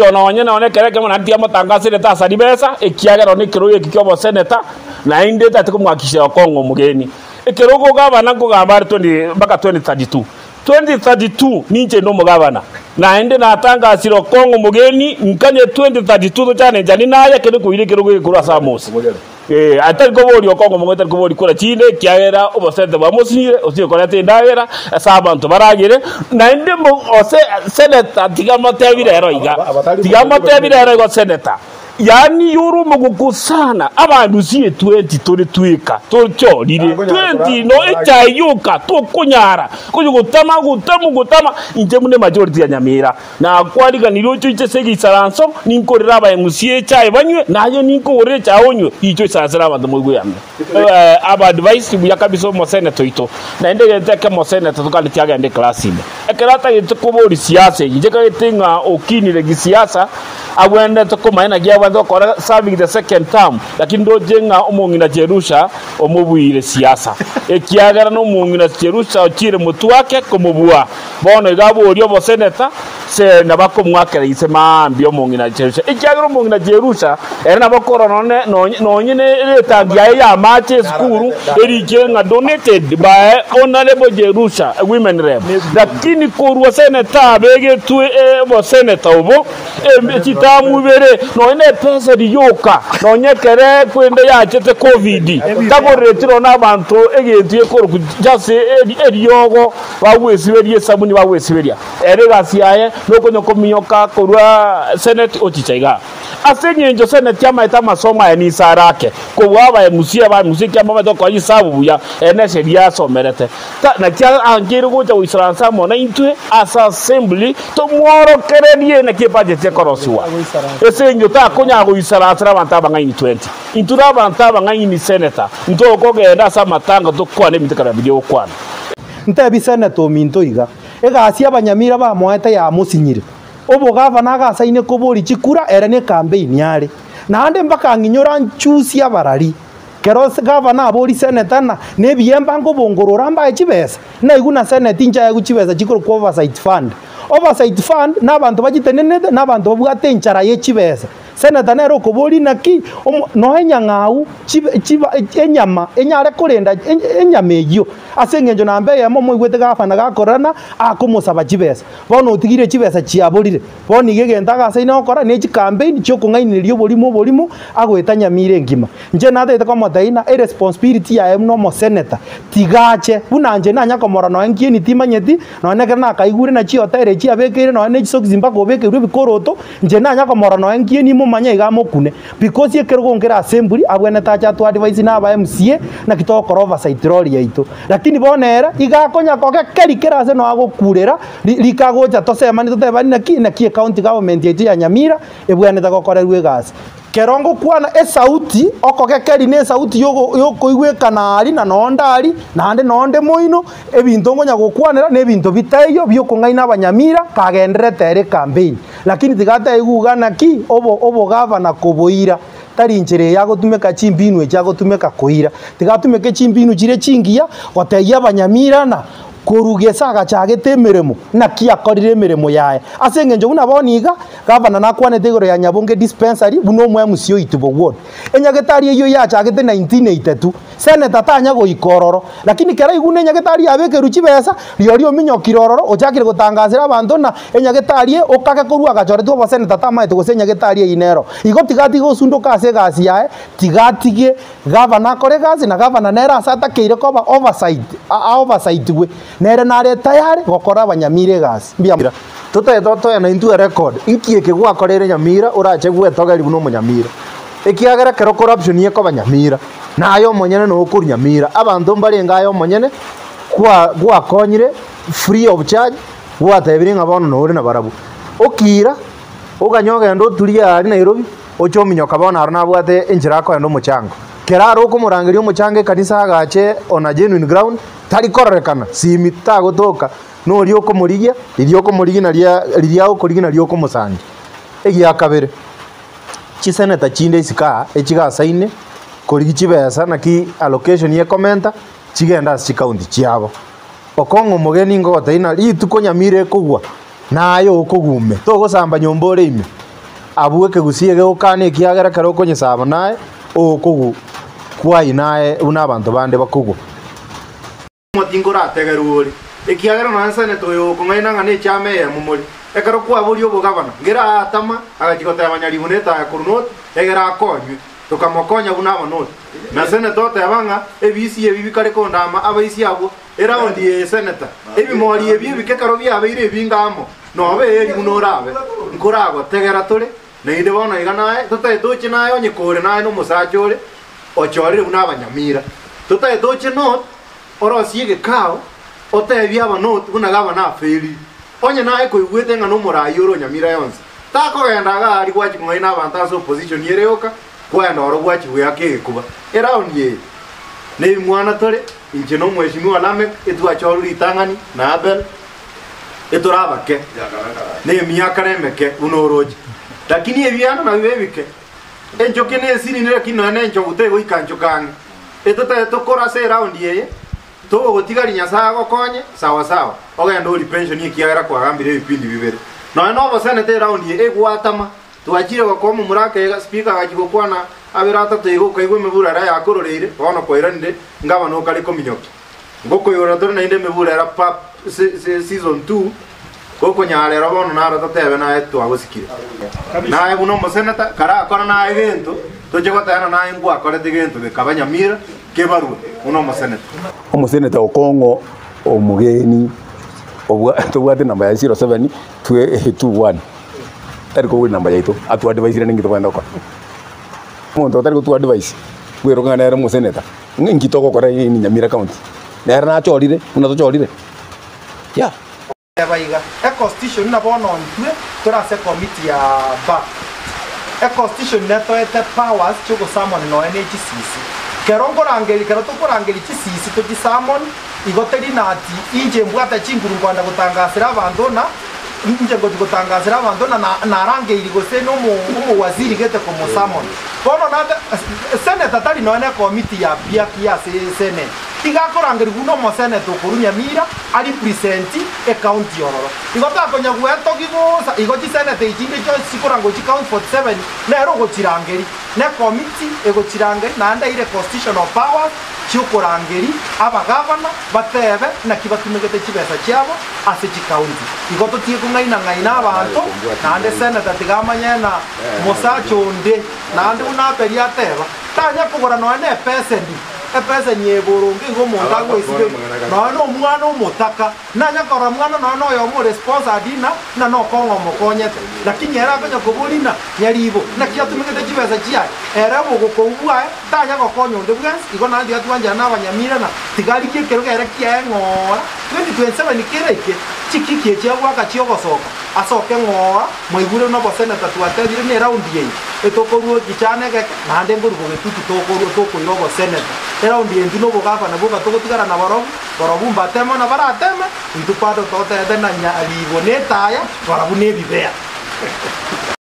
Ona wanyana onekere kama natia matangasire ta sari besa ekiagera ne kiroye kikyobo senator na inde tatiko mwakisha Kongo mugeni ekirogo gavana ko gambara 20 mpaka 2032 ninje no mugavana na inde na tangasiro Kongo mugeni nkanye 2032 cyane jani naye kene kuire kirogo ikura samos atari ko bori Kongo mugeta ko bori kora chine kiagera obosete bamusire osio kora tendagera sabantu baragire na inde mo ose senator tigamatebire eroiga tigamatebire eroiga senator yani yuru mugukusana abantu sie 20 turi twika turchorire 20 no echayuka tukunyara kujugutama gutama inje mune majority ya Nyamira na kwaliga nirocho iche segi saranso ninkorera abayemusie chaye banywe nayo ninkorera chaonywe icho sazira abantu mugwe yamwe aba advice buya kabiso mo senator ito na ende teke mo senator tukalitia ende class ine ekerata yitukubori siasa inje kaitenga okinire gisiasa agwenda tukumaina gya bantu kora serving the second term lakini dojenga omongina Jerusha omubwire siasa ekiagara no omongina Jerusha ochire mutu wake komubua bono igabori obo senator se nabakomwakera isema mbio omongina Jerusha ekiagara omongina Jerusha era nabakora nonyine letangia ya mache skuru erikenga donated by honorable Jerusha women rep lakini korwa senator bege tu obo senator obo chitamubere noine pesa diyoka nonyekere kwende yachete covid tagoretiro nabantu egetuye koro kujase eriyogo bawesiberie sabuni bawesiberia eregasiaye nokonyo miyoka korwa senate ochichaiga asenyenjo senate yamaita masoma ya nisarake kubaba emusie ba musiki amama kwa yisabu buya ene sheria somerete na kya angiro gocha uisransa mona intwe as assembly to mworo kererie na kipaje tekorosiwa esenyo ta konya go isarasra bantaba ngani 20 intura bantaba ngani senator ntoko genda samatanga to kwane mitekara video kwana ntabi senator mintoiga egasi abanyamira ba moete ya musinyire obo gavana gasaine kobori chikura era ne campaign yare na ande mpaka nginyora nchusi abarari kero gavana abori senator na ne biyemba ngo bongorora mba echibesa na iguna senator nja ya guchibesa chikoro ku oversight fund n'abantu bagitenenede n'abantu babwate nchara yechibesa senator nero kobori naki no enyangau enyama enyare kurenda enyama eyo asengenjo nambe yamo mwigwete gafana gakorana akomusaba chibesa bono utigire chibesa chiaborire boni gegenda gasaine okora ne campaign cyo kungainirio borimo agweta Nyamira ngima nje natete ko motaina responsibility ya emno mo senator tigache bunanje nanya komora no enkieni timanyeti no nekera na kaigure na chiotere chiabekere no ne chisokizimba gobekerwe bikoroto nje nanya komora no enkieni mumanya igamokune because yekergongera assembly abwene tacha tu advice na ba MCA na kitoko oversight role yaito lakini bonera igakonya koke kerikera se no agokurera likagocha tosema ni totebani na ki county government ya Nyamira ebwene tagokorerwe gas kerongo kwana sauti okoke keri ne sauti yokoigwekana ari na nondari na ande nonde moino ebinto ngonya gokwanera ne binto bitayo byokungaina abanyamira kagendrete ere campaign lakini tigata igugana ki obo gavana koboira tari inchere yago tumeka chimbinu echago tumeka koira tigatumeke chimbinu chire chingia goteya abanyamira na kurugesa gachagete miremo na kiakorire miremo yae asengenjo una boniga gavana nakwane tegoro ya Nyabonge dispensary buno mwe musio itubo ward enyagetari eyo yachagete 1982 senator tanya go ikororo lakini kera igune nyagetari abekeru chibesa riorio minyo kirororo ochakire gutangazira abantu na enyagetari okake korwa gachore tu senator tama eto gose nyagetari inero igotigati go sundo kase gasi yae tigatige gavana kore gasi na gavana nera asata keire koba oversight we nere nare tayari gokora abanyamire gas mbia toto na intu record inkieke gwakorere Nyamira urache gwetogeri buno munyamira ekiagera kero corruption ye ko banyamira nayo monyene no kuri Nyamira abantu mbarenga ayo monyene kwa konyire free of charge gwatebire ngabono no uri na barabu okira uganyoga ndo turia ari Nairobi ochominyoka bona arona bwate enjira ko ndo muchango keraro ko murangirio muchange kanisa agache on a genuine ground tari kororekana simita gotoka no rioko murigia na riria okorigina rioko musangi egia kabere chiseneta chinde isika echiga saine korigi chibesa na ki allocation ye commenta chigenda chi county chiabo okongo mugeni ngo taina ritu ko Nyamira kugwa nayo okugume to gosamba nyombore ime abue kegusie geukane kiagera karo konyesaba naye okugu kwai naye una abantu bande bakugwa motingora tegeruri ikiagera na senate yo kungaina ngane chame ya mumuri ekaro kwa buri obo gavana ngira atama agachikota abanyari buneta ya kurunot egera akonywe tukamokonya buna abanot na senate tabanga ebisi ebibikare kondama abaisi abo era ondi senator ebi mori ebi bikekaro byabeire bingamo no be eri munorabe nkurago tegera tole na inde bona iganae tutae doche nayo nyikore nayo no musajore ochorire buna abanyamira tutae doche not orosiege kao otebia abanot buna gavana feri onye nae koigwete ngano murayoro nyamira yonse tako gendaga ari gwachi ngaina abantu opposition yereoka kwenda oro gwachi yake kuba around ye ne mwana tore inje no mheshimiwa Lamek etwachoruri itangani na Abel etorabake ne miaka remeke unoroji lakini ebyana na bibeke enjoke ne sini ne kino ne enjoke go ikanjo kange etota etokora se around ye to gotigari nyasaga gokonye sawa sawa ogenda uri pension ikiagera kwa gambire ibindi bibere no bo senate around ye egwatama twachire gokomo murake speaker gachigo kwana abirata tego kaigwe mebura ra yakororeire bono koiranire ngaba no kali kominyoki ngoko yora tore na inde mebura ra pap season 2 goko nyale ra bono na rata tebe na eto agosikire na ebuno mo senate kara akora na evento toje gotana na ingwa akora evento be kabanya mira kebaru uno mo senate omuseneta okongo omugeni obwa tubwate namba ya 07 221 tariko wi namba yaito atu advice ningi twenda kwa muntu tariko tu advice gwero ngana era museneta ngitoko kora ni Nyamira county nera na chorire una to chorire ya baiga e constitution na bono ntwe tora se committee ya ba e constitution neto ete powers chugo summon no NHCC kerongo rangeli kerato korangeli CCC to di summon igoteri nati inje mbwata chinguru Rwanda gutangasira abantu na inje ngo gutangazira abantu na rangeli gose no mu waziri gete ko mo summon bono na senate tari no ne committee ya bia kia senate tigakorangeri guno mo senate okuru Nyamira ali presenti e county yororo igota konya gweto gigosa igoti senate ijinde cho sikorango chi count 47 na ero go chirangeri ne committee ego chirangeri na anda ile constitutional powers chukorangeri aba governor batebe na kibatumegete chibesa cyabo ase chi county igoto tie kungaina ngaina abantu na ande senate tigamanya na mosacho nde na ande una peria teba tanya kugora no ne pesendi epesa nyeborungi ngo monga gwesibe no mwana umutaka nanya kora mwana no yo mo response adina na no kongo mokonyete lakini era kanya kuburina yaribo na kiatumikete chibesa chia era bo gukobua tanya gokonyo ndebwens igo na ndia twanja na abanyamira na tigali kekero gere kiengora 2027 nikireke chikikie chia gwaka chio gosoka asoke ngora moigure no bosena tatuatethire ni round ye etokoruo kichane ge na nde nguru gogetutu tokoiro go seneta era undi endino bogava na boga togotigara na borobu mbatema na baratema intupado tote na nya alibo netaya borobu ne bibea